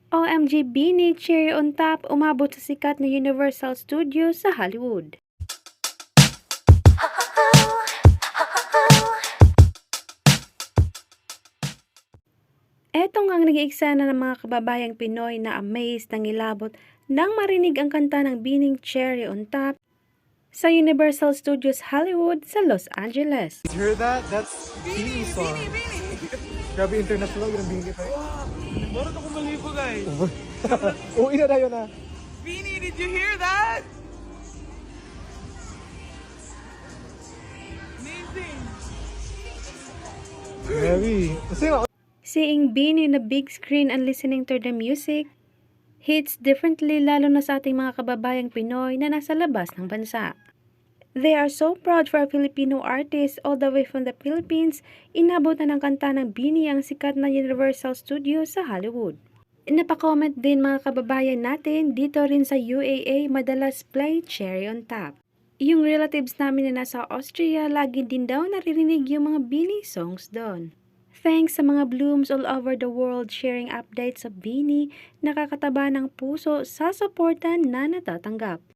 OMG Beanie, Cherry on Top, umabot sa sikat na Universal Studios sa Hollywood. Eto nga ang nag-iiksana ng mga kababayang Pinoy na amazed ng ilabot nang marinig ang kanta ng Bining Cherry on Top sa Universal Studios Hollywood sa Los Angeles. You heard that? That's Beanie song. Grabe international ng Beanie pa. Baru ako maligo, guys. Oo, ina na yun na. Beanie, did you hear that? Amazing. Grabe. Kasi nga, Seeing Beanie in the big screen and listening to the music hits differently lalo na sa ating mga kababayang Pinoy na nasa labas ng bansa. They are so proud for a Filipino artist all the way from the Philippines, inabot na ng kanta ng Beanie ang sikat na Universal Studios sa Hollywood. Napakomment din mga kababayan natin dito rin sa UAE madalas play Cherry on Top. Yung relatives namin na nasa Austria, lagi din daw naririnig yung mga Beanie songs doon. Thanks sa mga blooms all over the world sharing updates sa Beanie, nakakataba ng puso sa suporta na natatanggap.